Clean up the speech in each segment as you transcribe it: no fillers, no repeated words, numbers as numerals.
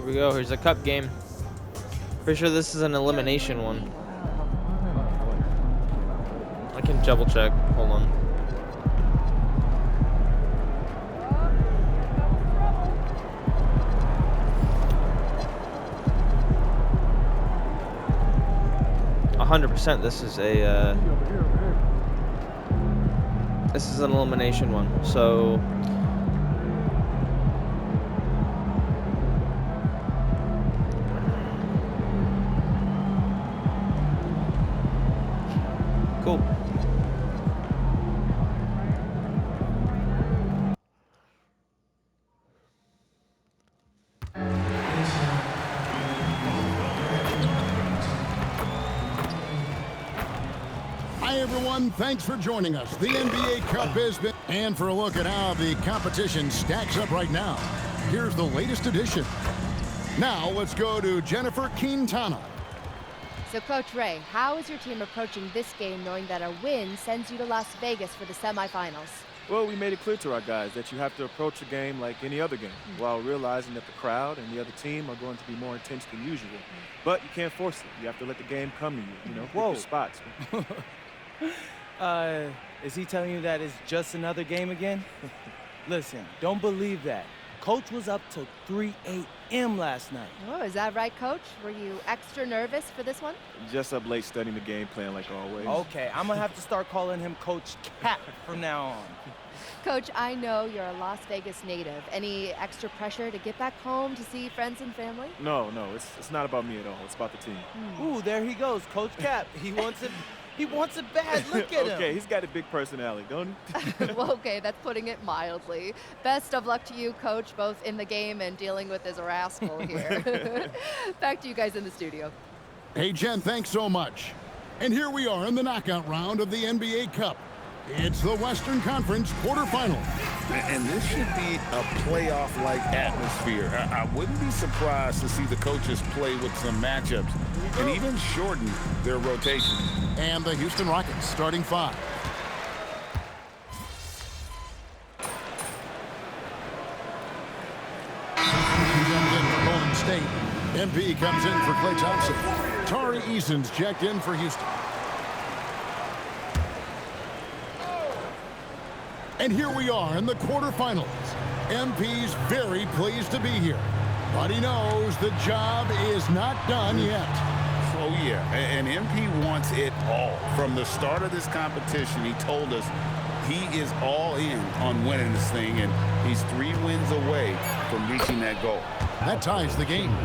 Here we go. Here's a cup game. Pretty sure this is an elimination one. I can double check. Hold on. %. This is a this is an elimination one. So cool. Hi, everyone. Thanks for joining us. The NBA Cup has been... And for a look at how the competition stacks up right now, here's the latest edition. Now, let's go to Jennifer Quintana. So, Coach Ray, how is your team approaching this game knowing that a win sends you to Las Vegas for the semifinals? Well, we made it clear to our guys that you have to approach a game like any other game while realizing that the crowd and the other team are going to be more intense than usual. But you can't force it. You have to let the game come to you, pick your spots. Is he telling you that it's just another game again? Listen, don't believe that. Coach was up till 3 a.m. last night. Oh, is that right, Coach? Were you extra nervous for this one? Just up late studying the game plan like always. Okay, I'm gonna have to start calling him Coach Cap from now on. Coach, I know you're a Las Vegas native. Any extra pressure to get back home to see friends and family? No, it's not about me at all. It's about the team. Ooh, there he goes, Coach Cap. He wants it. He wants it bad. Look at him. Okay, he's got a big personality, don't he? Well, okay, that's putting it mildly. Best of luck to you, Coach, both in the game and dealing with this rascal here. Back to you guys in the studio. Hey, Jen, thanks so much. And here we are in the knockout round of the NBA Cup. It's the Western Conference quarterfinal. And this should be a playoff-like atmosphere. I wouldn't be surprised to see the coaches play with some matchups and even shorten their rotation. And the Houston Rockets starting five. Golden State. MP comes in for Klay Thompson. Tari Eason's checked in for Houston. And here we are in the quarterfinals. MP's very pleased to be here, but he knows the job is not done yet. Oh, yeah, and MP wants it all. From the start of this competition, he told us he is all in on winning this thing, and he's 3 wins away from reaching that goal. That ties the game.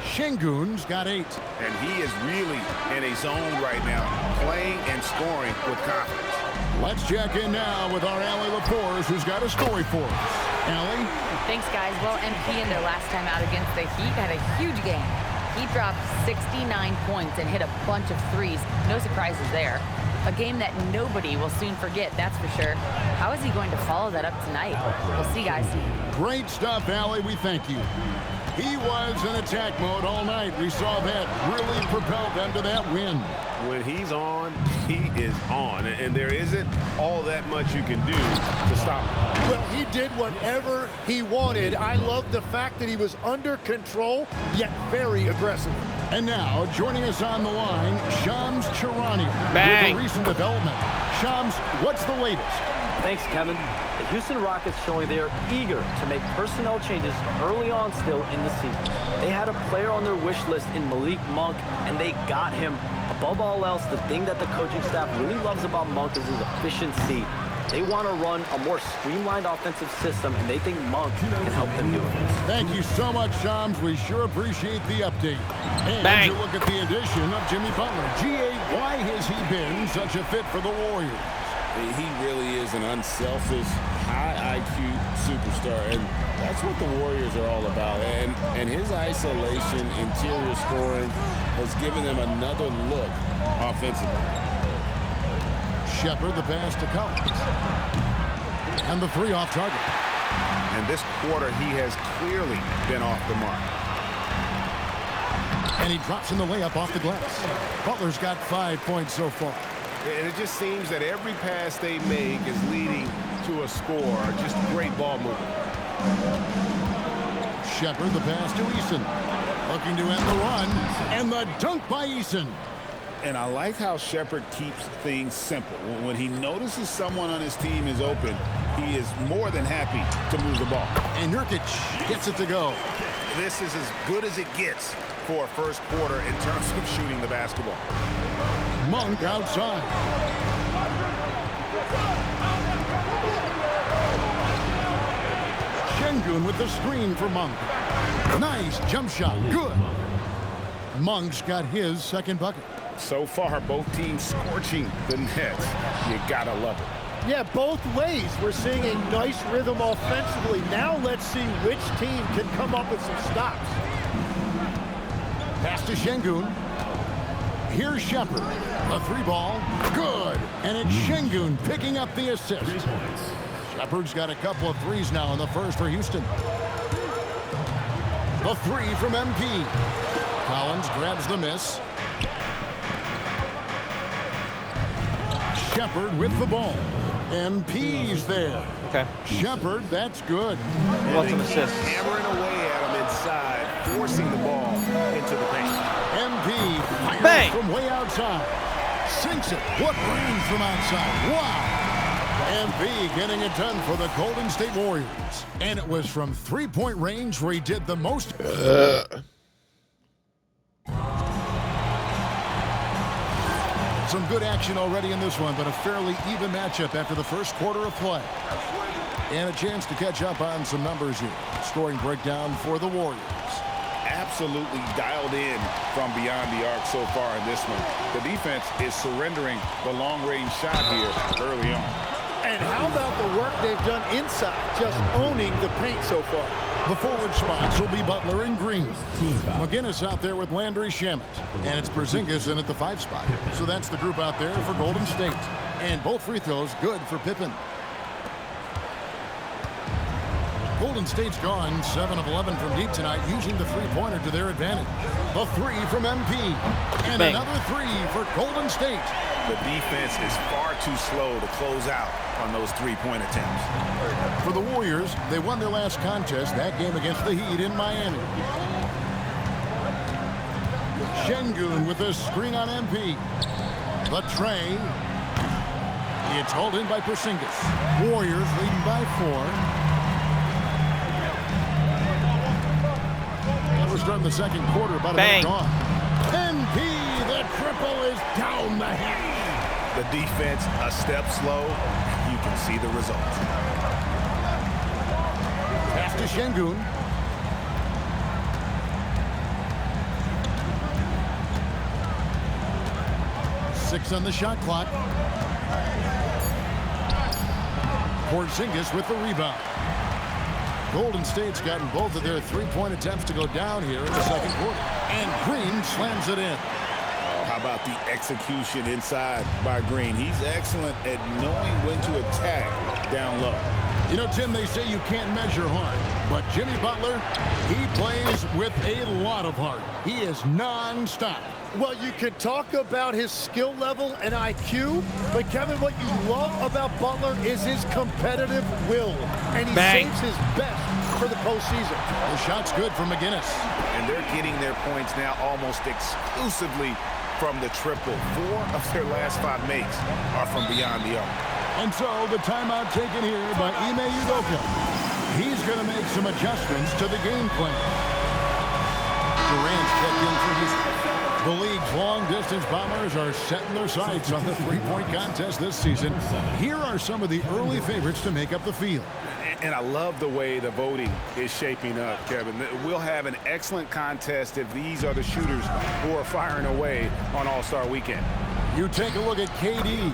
Şengün's got 8. And he is really in a zone right now, playing and scoring with confidence. Let's check in now with our Allie LaForce, who's got a story for us. Allie? Thanks, guys. Well, MP in their last time out against the Heat had a huge game. He dropped 69 points and hit a bunch of threes. No surprises there. A game that nobody will soon forget, that's for sure. How is he going to follow that up tonight? We'll see, guys. Great stuff, Allie. We thank you. He was in attack mode all night. We saw that really propelled them to that win. When he's on, he is on. And there isn't all that much you can do to stop him. Well, he did whatever he wanted. I love the fact that he was under control, yet very aggressive. And now, joining us on the line, Shams Charania. Bang. With a recent development. Shams, what's the latest? Thanks, Kevin. The Houston Rockets showing they are eager to make personnel changes early on still in the season. They had a player on their wish list in Malik Monk, and they got him. Above all else, the thing that the coaching staff really loves about Monk is his efficiency. They want to run a more streamlined offensive system, and they think Monk can help them do it. Thank you so much, Shams. We sure appreciate the update. And Bang. to look at the addition of Jimmy Butler. G.A., why has he been such a fit for the Warriors? He really is an unselfish, high IQ superstar, and that's what the Warriors are all about. And his isolation, interior scoring has given them another look offensively. Shepard, the pass to Collins. And the 3 off target. And this quarter, he has clearly been off the mark. And he drops in the layup off the glass. Butler's got 5 points so far. And it just seems that every pass they make is leading to a score. Just great ball movement. Shepard, the pass to Eason. Looking to end the run, and the dunk by Eason. And I like how Shepard keeps things simple. When he notices someone on his team is open, he is more than happy to move the ball. And Nurkic gets it to go. This is as good as it gets for a first quarter in terms of shooting the basketball. Monk outside. Şengün with the screen for Monk. Nice jump shot. Good. Monk's got his second bucket. So far, both teams scorching the nets. You gotta love it. Yeah, both ways. We're seeing a nice rhythm offensively. Now let's see which team can come up with some stops. Pass to Şengün. Here's Shepard. A three ball. Good. And it's Şengün picking up the assist. Shepard's got a couple of threes now in the first for Houston. The three from MP. Collins grabs the miss. Shepard with the ball. MP's there. Okay. Shepard, that's good. What's an assist? Hammering away at him inside, forcing the ball into the paint. MP fires Bang! from way outside. Sinks it. What range from outside. Wow. MP getting it done for the Golden State Warriors. And it was from three-point range where he did the most. Some good action already in this one, but a fairly even matchup after the first quarter of play. And a chance to catch up on some numbers here. Scoring breakdown for the Warriors. Absolutely dialed in from beyond the arc so far in this one. The defense is surrendering the long-range shot here early on. And how about the work they've done inside, just owning the paint so far? The forward spots will be Butler and Green. McGinnis out there with Landry Shamet. And it's Porzingis in at the 5 spot. So that's the group out there for Golden State. And both free throws good for Pippen. Golden State's gone 7 of 11 from deep tonight, using the three-pointer to their advantage. The three from MP. And Bang. another three for Golden State. The defense is far too slow to close out on those three-point attempts. For the Warriors, they won their last contest, that game against the Heat in Miami. Şengün with a screen on MP. The tray. It's hauled in by Porzingis. Warriors leading by 4. We're starting the second quarter, about a minute Bang. gone. MP, the triple is down the hatch. The defense a step slow. You can see the results. Pass to Şengün. Six on the shot clock. Porzingis with the rebound. Golden State's gotten both of their three-point attempts to go down here in the second quarter. And Green slams it in. How about the execution inside by Green? He's excellent at knowing when to attack down low. You know, Tim, they say you can't measure heart, but Jimmy Butler, he plays with a lot of heart. He is non-stop. Well, you could talk about his skill level and IQ, but Kevin, what you love about Butler is his competitive will, and he Bang. saves his best for the postseason. The shot's good from McGinnis. And they're getting their points now almost exclusively from the triple. 4 of their last 5 makes are from beyond the arc. And so the timeout taken here by Ime Udoka. He's going to make some adjustments to the game plan. Durant's checked in for Houston. The league's long-distance bombers are setting their sights on the three-point contest this season. Here are some of the early favorites to make up the field. And I love the way the voting is shaping up, Kevin. We'll have an excellent contest if these are the shooters who are firing away on All-Star Weekend. You take a look at KD.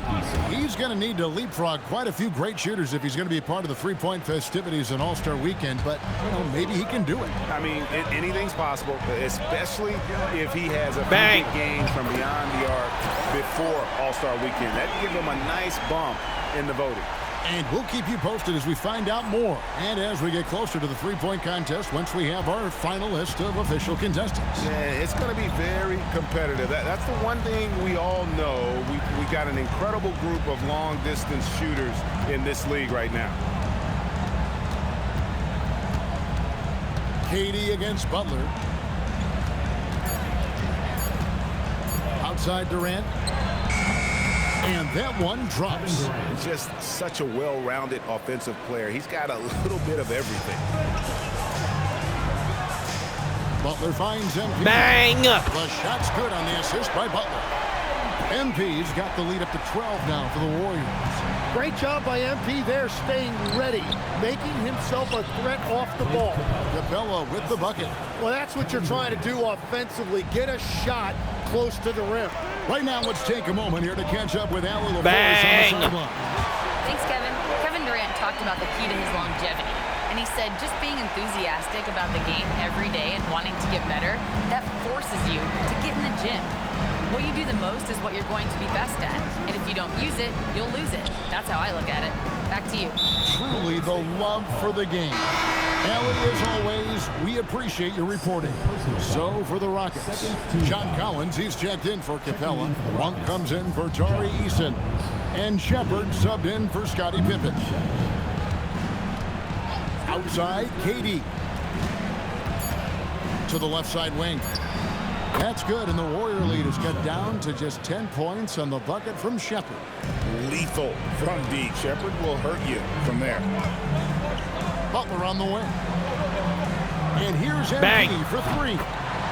He's going to need to leapfrog quite a few great shooters if he's going to be a part of the three-point festivities on All-Star Weekend, but, you know, maybe he can do it. I mean, anything's possible, especially if he has a Bang. few big games from beyond the arc before All-Star Weekend. That'd give him a nice bump in the voting. And we'll keep you posted as we find out more and as we get closer to the three-point contest once we have our final list of official contestants. Yeah, it's going to be very competitive. That's the one thing we all know. We got an incredible group of long-distance shooters in this league right now. KD against Butler. Outside Durant. And that one drops. Just such a well-rounded offensive player. He's got a little bit of everything. Butler finds MP. Bang! The shot's good on the assist by Butler. MP's got the lead up to 12 now for the Warriors. Great job by MP there, staying ready, making himself a threat off the ball. Capella with the bucket. Well, that's what you're trying to do offensively. Get a shot close to the rim. Right now, let's take a moment here to catch up with Allie LaForce Bang! on the sideline. Thanks, Kevin. Kevin Durant talked about the key to his longevity. And he said just being enthusiastic about the game every day and wanting to get better, that forces you to get in the gym. What you do the most is what you're going to be best at. And if you don't use it, you'll lose it. That's how I look at it. Back to you. Truly the love for the game. Allie, as always, we appreciate your reporting. So for the Rockets, John Collins, he's checked in for Capella. Monk comes in for Tari Eason. And Shepard subbed in for Scottie Pippen. Outside, KD. To the left side wing. That's good, and the Warrior lead is cut down to just 10 points on the bucket from Shepard. Lethal from deep. Shepard will hurt you from there. Butler on the wing. And here's Bang. MP for three.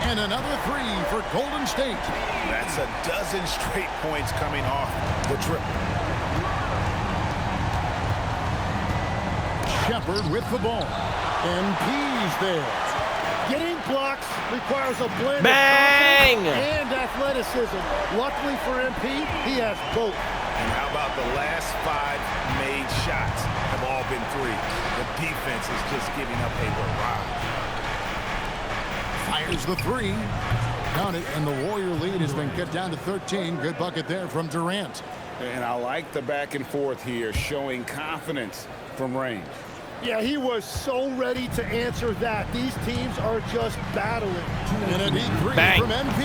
And another three for Golden State. That's a dozen straight points coming off the triple. Shepard with the ball. MP's there. Getting blocks requires a blend Bang! of confidence and athleticism. Luckily for MP, he has both. And how about the last 5 made shots have all been three. The defense is just giving up a barrage. Fires the three. Count it, and the Warrior lead has been cut down to 13. Good bucket there from Durant. And I like the back and forth here, showing confidence from range. Yeah, he was so ready to answer that. These teams are just battling. And a deep three Bang. from MP.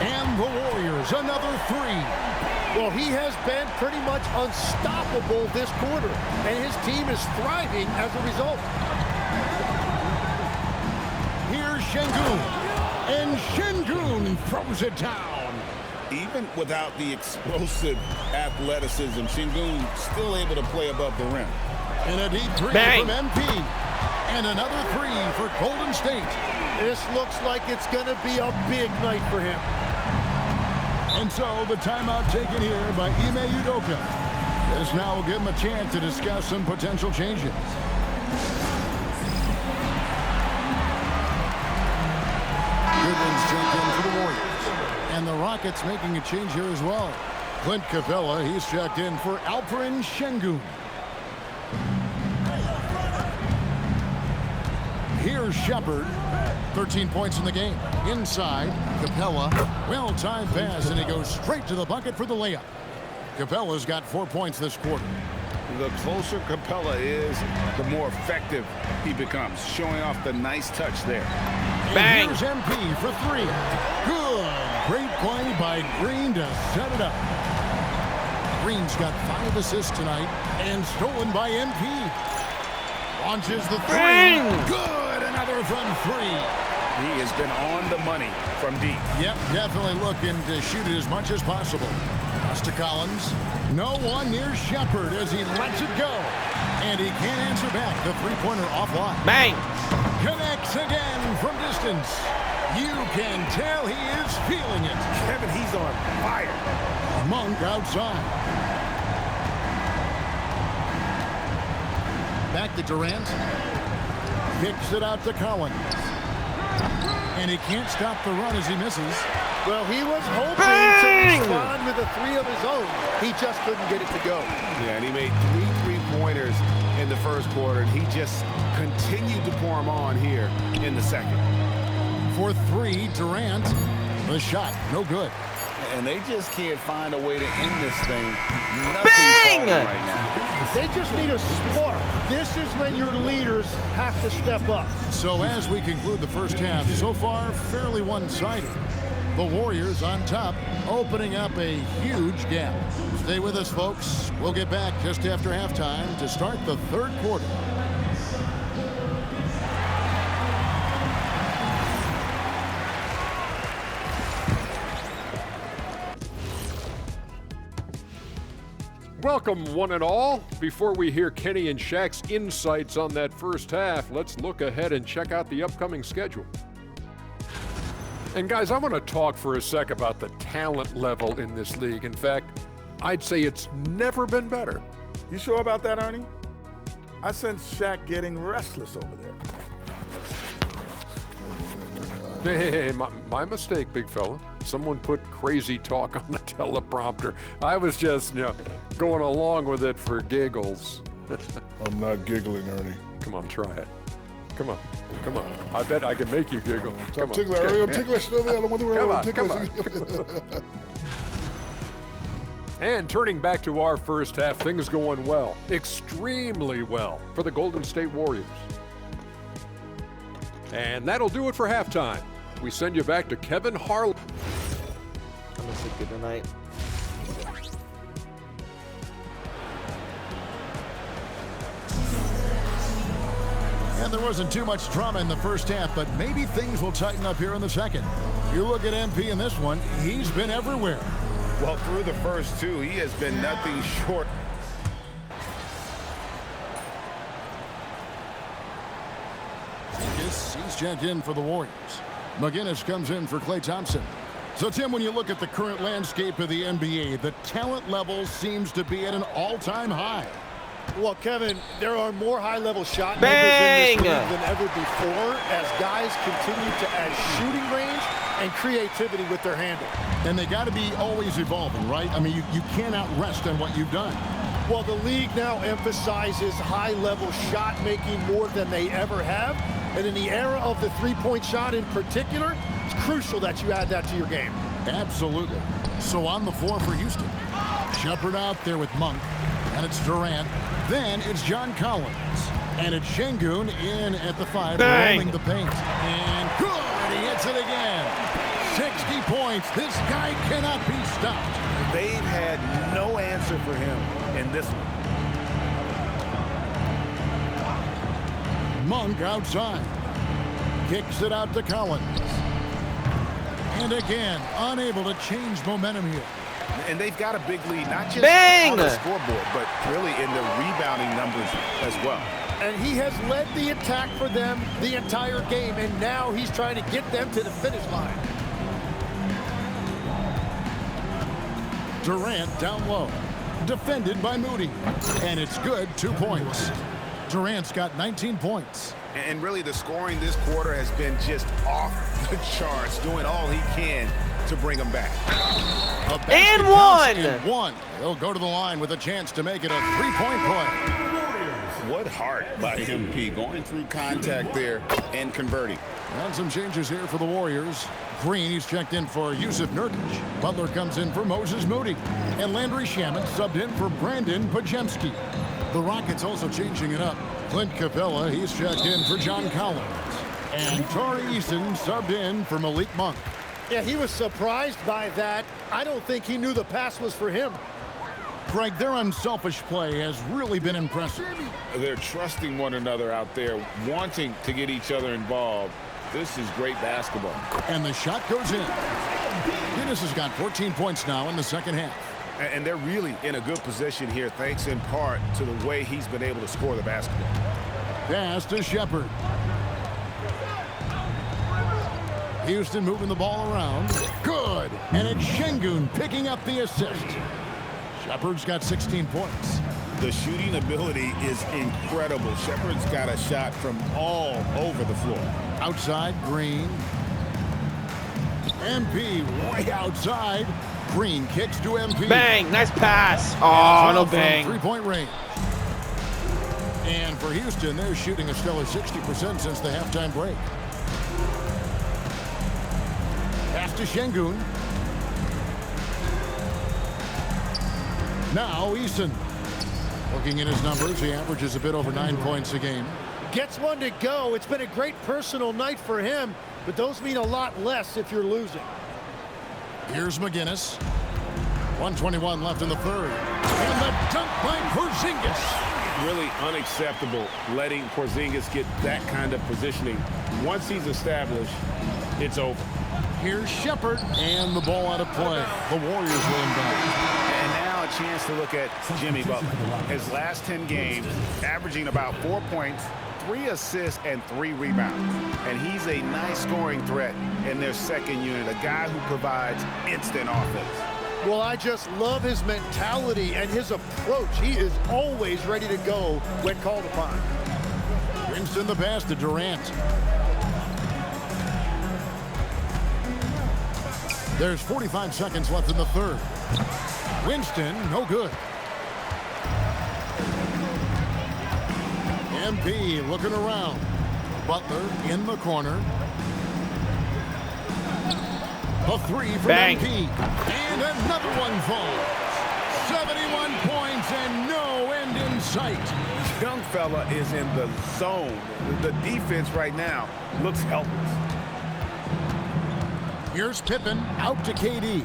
And the Warriors, another three. Well, he has been pretty much unstoppable this quarter, and his team is thriving as a result. Here's Şengün. And Şengün throws it down. Even without the explosive athleticism, Şengün still able to play above the rim. And a deep three Bang. from MP. And another three for Golden State. This looks like it's going to be a big night for him. And so the timeout taken here by Ime Udoka. This now will give him a chance to discuss some potential changes. Goodwin's checked in for the Warriors. And the Rockets making a change here as well. Clint Capella, he's checked in for Alperen Şengün. Here's Shepard. 13 points in the game. Inside, Capella. Well-timed pass, and he goes straight to the bucket for the layup. Capella's got 4 points this quarter. The closer Capella is, the more effective he becomes, showing off the nice touch there. Bang. And here's MP for three. Good. Great play by Green to set it up. Green's got 5 assists tonight and stolen by MP. Launches the three. Bang. Good. Another from three. He has been on the money from deep. Yep, definitely looking to shoot it as much as possible. Pass to Collins. No one near Shepard as he lets it go. And he can't answer back. The three-pointer offline. Bang! Connects again from distance. You can tell he is feeling it. Kevin, he's on fire. Monk outside. Back to Durant. Kicks it out to Collins. And he can't stop the run as he misses. Well, he was hoping Bang! to respond with a three of his own. He just couldn't get it to go. Yeah, and he made 3 3-pointers in the first quarter, and he just continued to pour them on here in the second. For three, Durant. The shot, no good. And they just can't find a way to end this thing. Nothing's Bang! falling right now. They just need a spark. This is when your leaders have to step up. So as we conclude the first half, so far fairly one-sided. The Warriors on top, opening up a huge gap. Stay with us, folks. We'll get back just after halftime to start the third quarter. welcome one and all. Before we hear Kenny and Shaq's insights on that first half, let's look ahead and check out the upcoming schedule. And guys, I want to talk for a sec about the talent level in this league. In fact, I'd say it's never been better. You sure about that, Ernie? I sense Shaq getting restless over there. Hey, my mistake, big fella. Someone put crazy talk on the teleprompter. I was just, going along with it for giggles. I'm not giggling, Ernie. Come on, try it. Come on. I bet I can make you giggle. I'm ticklish, Ernie. I'm ticklish. Come on. And turning back to our first half, things going well. Extremely well for the Golden State Warriors. And that'll do it for halftime. We send you back to Kevin Harlan. I'm gonna say good night. And there wasn't too much drama in the first half, but maybe things will tighten up here in the second. You look at MP in this one, he's been everywhere. Well, through the first two, he has been nothing short. He's checked in for the Warriors. McGinnis comes in for Klay Thompson. So, Tim, when you look at the current landscape of the NBA, the talent level seems to be at an all-time high. Well, Kevin, there are more high-level shot Bang! makers in this league than ever before as guys continue to add shooting range and creativity with their handle. And they got to be always evolving, right? I mean, you cannot rest on what you've done. Well, the league now emphasizes high-level shot making more than they ever have. And in the era of the three-point shot in particular, it's crucial that you add that to your game. Absolutely. So on the floor for Houston. Shepard out there with Monk. And it's Durant. Then it's John Collins. And it's Şengün in at the 5, roaming the paint. And good! He hits it again. 60 points. This guy cannot be stopped. They've had no answer for him in this one. Monk outside. Kicks it out to Collins. And again, unable to change momentum here. And they've got a big lead, not just Bang! on the scoreboard, but really in the rebounding numbers as well. And he has led the attack for them the entire game, and now he's trying to get them to the finish line. Durant down low. Defended by Moody. And it's good, 2 points. Durant's got 19 points. And really the scoring this quarter has been just off the charts, doing all he can to bring them back. And one! He'll go to the line with a chance to make it a three-point play. What heart by MP, going through contact there and converting. And some changes here for the Warriors. Green, he's checked in for Yusuf Nurkic. Butler comes in for Moses Moody. And Landry Shamet subbed in for Brandon Podziemski. The Rockets also changing it up. Clint Capella, he's checked in for John Collins. And Tari Eason subbed in for Malik Monk. Yeah, he was surprised by that. I don't think he knew the pass was for him. Greg, their unselfish play has really been impressive. They're trusting one another out there, wanting to get each other involved. This is great basketball. And the shot goes in. Guinness has got 14 points now in the second half. And they're really in a good position here, thanks in part to the way he's been able to score the basketball. Pass to Shepard. Houston moving the ball around. Good. And it's Şengün picking up the assist. Shepard's got 16 points. The shooting ability is incredible. Shepard's got a shot from all over the floor. Outside, Green. MP way outside. Green kicks to MP. Bang! Nice pass. Oh, no bang. Three-point range. And for Houston, they're shooting a stellar 60% since the halftime break. Pass to Şengün. Now Eason. Looking at his numbers, he averages a bit over 9 points a game. Gets one to go. It's been a great personal night for him, but those mean a lot less if you're losing. Here's McGinnis. 1:21 left in the third. And the dunk by Porzingis. Really unacceptable letting Porzingis get that kind of positioning. Once he's established, it's over. Here's Shepard, and the ball out of play. The Warriors will inbound. And now a chance to look at Jimmy Butler. His last 10 games, averaging about 4 points, 3 assists, and 3 rebounds. And he's a nice scoring threat in their second unit, a guy who provides instant offense. Well, I just love his mentality and his approach. He is always ready to go when called upon. Winston the pass to Durant. There's 45 seconds left in the third. Winston, no good. MP looking around. Butler in the corner. A 3 from Bang. MP. And another one falls. 71 points and no end in sight. Young fella is in the zone. The defense right now looks helpless. Here's Pippen out to KD.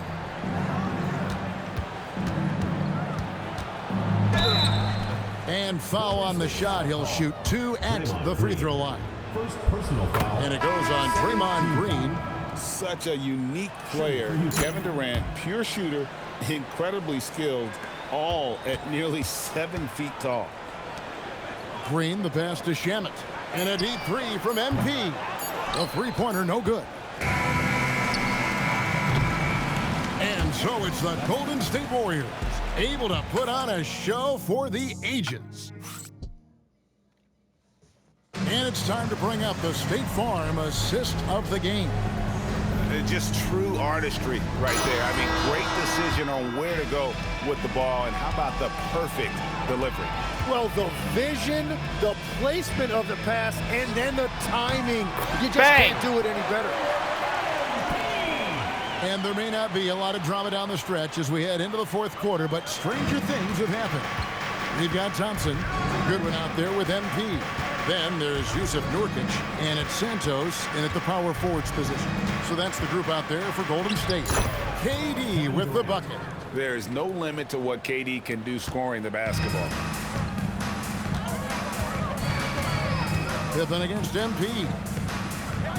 And foul on the shot. He'll shoot 2 at the free throw line. First personal foul. And it goes on Draymond Green. Such a unique player. Kevin Durant, pure shooter, incredibly skilled, all at nearly 7 feet tall. Green the pass to Shamet. And a deep 3 from MP. The three-pointer no good. And so it's the Golden State Warriors able to put on a show for the ages. And it's time to bring up the State Farm assist of the game. Just true artistry right there. I mean, great decision on where to go with the ball, and how about the perfect delivery? Well, the vision, the placement of the pass, and then the timing. You just Bang. can't do it any better. And there may not be a lot of drama down the stretch as we head into the fourth quarter, but stranger things have happened. We've got Thompson, Goodwin out there with MP. Then there's Yusuf Nurkic, and it's Santos in at the power forwards position. So that's the group out there for Golden State. KD with the bucket. There is no limit to what KD can do scoring the basketball. Pippen against MP.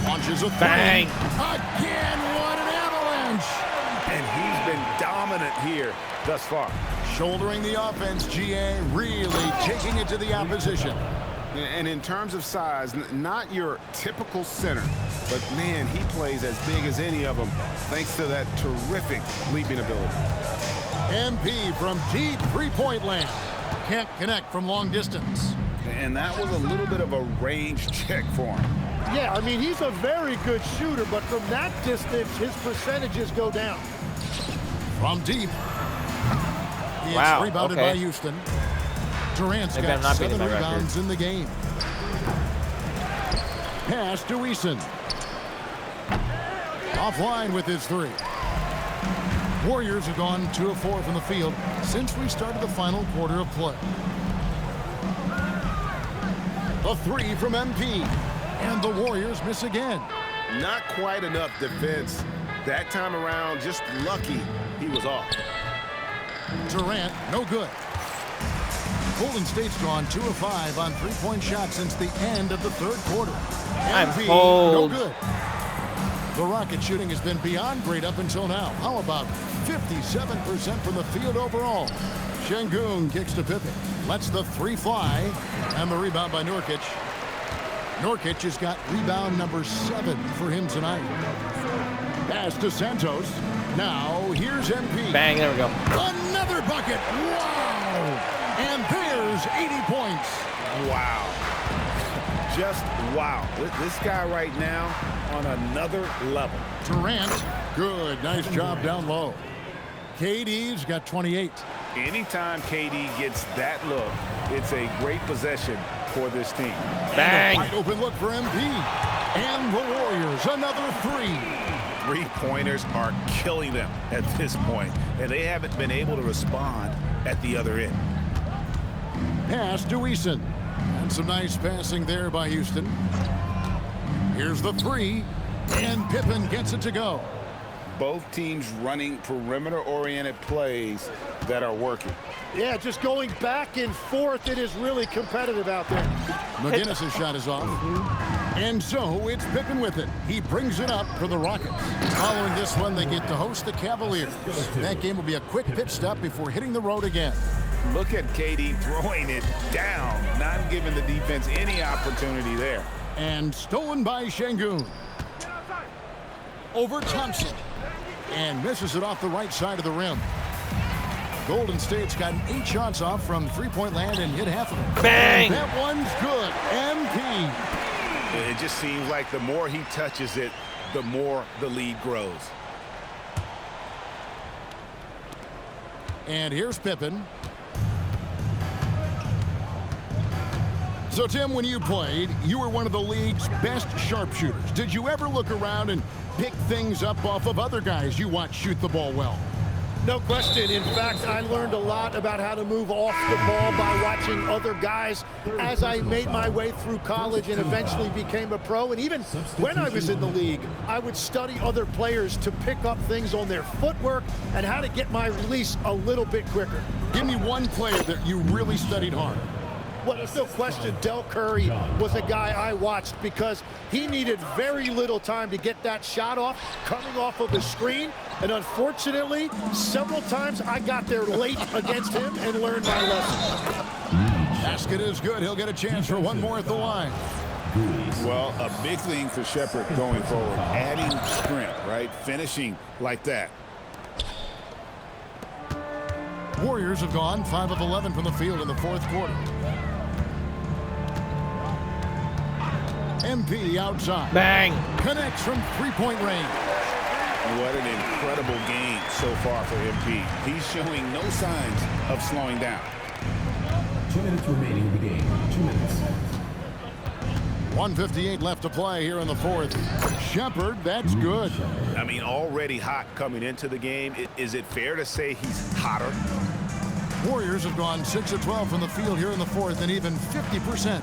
Launches a three. Bang. Again, what an avalanche. And he's been dominant here thus far. Shouldering the offense, GA really taking it to the opposition. And in terms of size, not your typical center, but man, he plays as big as any of them thanks to that terrific leaping ability. MP from deep three-point land. Can't connect from long distance. And that was a little bit of a range check for him. Yeah, I mean, he's a very good shooter, but from that distance, his percentages go down. From deep. He Wow, is rebounded okay. by Houston. Durant's Maybe got I'm not 7 beating my rebounds in the game. Pass to Eason. Offline with his 3. Warriors have gone 2 of 4 from the field since we started the final quarter of play. A 3 from MP. And the Warriors miss again. Not quite enough defense. That time around, just lucky he was off. Durant, no good. Golden State's gone 2 of 5 on three-point shots since the end of the third quarter. I'm MP, cold. no good. The Rocket shooting has been beyond great up until now. How about 57% from the field overall? Şengün kicks to Pippen. Lets the 3 fly. And the rebound by Nurkic. Nurkic has got rebound number 7 for him tonight. Pass to Santos. Now here's MP. Bang, there we go. Another bucket. Wow. And there's 80 points. Wow. Just wow. This guy right now on another level. Durant, good. Nice job down low. KD's got 28. Anytime KD gets that look, it's a great possession for this team. Bang. Wide open look for MP. And the Warriors, another 3. Three-pointers are killing them at this point, and they haven't been able to respond at the other end. Pass to Eason. And some nice passing there by Houston. Here's the 3. And Pippen gets it to go. Both teams running perimeter-oriented plays that are working. Yeah, just going back and forth. It is really competitive out there. McGinnis' shot is off. And so it's Pippen with it. He brings it up for the Rockets. Following this one, they get to host the Cavaliers. That game will be a quick pit stop before hitting the road again. Look at KD throwing it down, not giving the defense any opportunity there. And stolen by Şengün. Over Thompson. And misses it off the right side of the rim. Golden State's gotten 8 shots off from three-point land and hit half of them. Bang! And that one's good. MP. It just seems like the more he touches it, the more the lead grows. And here's Pippen. So, Tim, when you played, you were one of the league's best sharpshooters. Did you ever look around and pick things up off of other guys you watch shoot the ball well? No question. In fact, I learned a lot about how to move off the ball by watching other guys as I made my way through college and eventually became a pro. And even when I was in the league, I would study other players to pick up things on their footwork and how to get my release a little bit quicker. Give me one player that you really studied hard. Well, there's no question Del Curry was a guy I watched because he needed very little time to get that shot off, coming off of the screen. And unfortunately, several times I got there late against him and learned my lesson. Basket is good. He'll get a chance for one more at the line. Well, a big thing for Shepherd going forward, adding strength, right? Finishing like that. Warriors have gone 5 of 11 from the field in the fourth quarter. MP outside. Bang. Connects from three-point range. What an incredible game so far for MP. He's showing no signs of slowing down. 2 minutes remaining in the game. 2 minutes. 1:58 left to play here in the fourth. Shepherd, that's good. I mean, already hot coming into the game. Is it fair to say he's hotter? Warriors have gone 6 of 12 from the field here in the fourth and even 50%.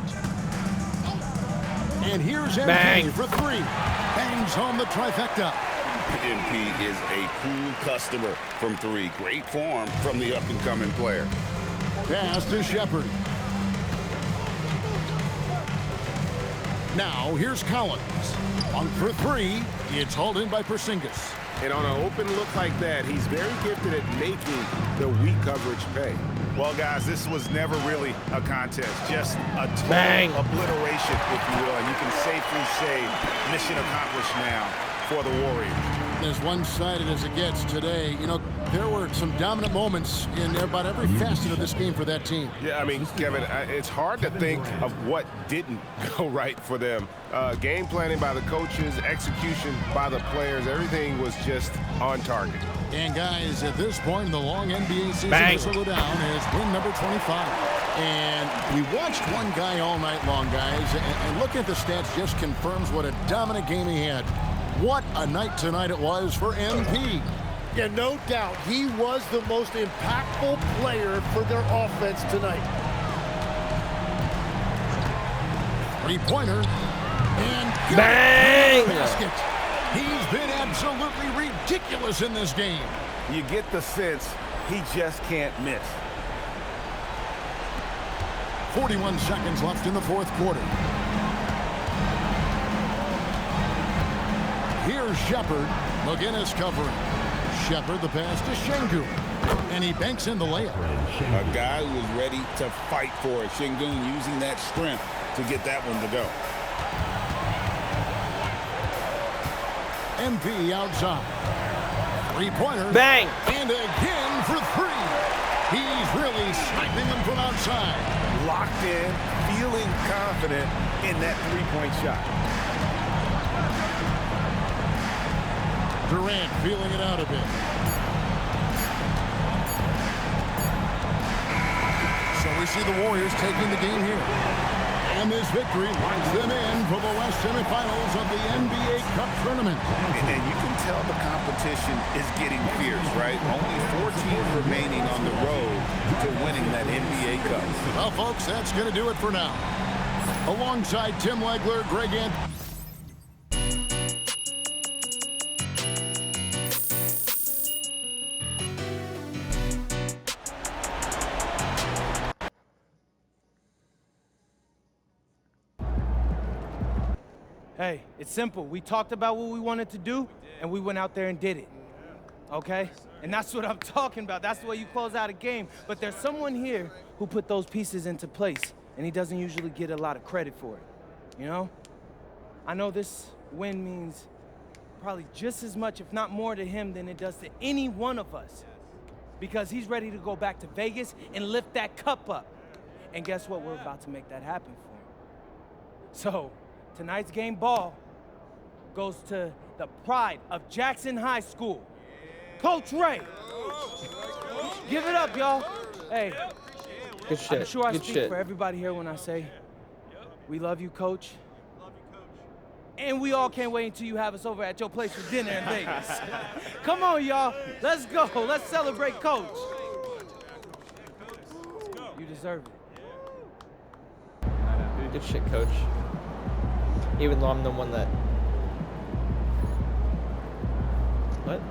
And here's MP Bang. for 3. Bangs home the trifecta. MP is a cool customer from 3. Great form from the up-and-coming player. Pass to Shepherd. Now here's Collins. On for 3. It's hauled in by Porzingis. And on an open look like that, he's very gifted at making the weak coverage pay. Well, guys, this was never really a contest. Just a total Bang. obliteration, if you will. And you can safely say mission accomplished now for the Warriors. As one-sided as it gets today, you know, there were some dominant moments in about every facet of this game for that team. Yeah, I mean, Kevin, it's hard to think of what didn't go right for them. Game planning by the coaches, execution by the players, everything was just on target. And guys, at this point in the long NBA season, Bang. this will go down as win number 25. And we watched one guy all night long, guys, and look at the stats just confirms what a dominant game he had. What a night tonight it was for MP. Yeah, no doubt. He was the most impactful player for their offense tonight. Three-pointer. And Bang! Basket. He's been absolutely ridiculous in this game. You get the sense he just can't miss. 41 seconds left in the fourth quarter. Here's Shepherd. McGinnis covering. Shepherd, the pass to Şengün. And he banks in the layup. A guy who is ready to fight for it. Şengün using that strength to get that one to go. MP outside. Three-pointer. Bang. And again for 3. He's really sniping them from outside. Locked in, feeling confident in that three-point shot. Durant feeling it out a bit. So we see the Warriors taking the game here. And this victory locks them in for the West semifinals of the NBA Cup tournament. And you can tell the competition is getting fierce, right? Only 4 teams remaining on the road to winning that NBA Cup. Well, folks, that's going to do it for now. Alongside Tim Legler, Greg Anthony. Hey, it's simple. We talked about what we wanted to do, and we went out there and did it. Okay? And that's what I'm talking about. That's the way you close out a game. But there's someone here who put those pieces into place, and he doesn't usually get a lot of credit for it. You know? I know this win means probably just as much, if not more, to him than it does to any one of us. Because he's ready to go back to Vegas and lift that cup up. And guess what? We're about to make that happen for him. So, tonight's game ball goes to the pride of Jackson High School, Coach Ray. Give it up, y'all. Hey, Good shit. I'm sure I Good speak shit. for everybody here when I say we love you, Coach. And we all can't wait until you have us over at your place for dinner in Vegas. Come on, y'all. Let's go. Let's celebrate Coach. You deserve it. Good shit, Coach. Even though I'm the one that... What?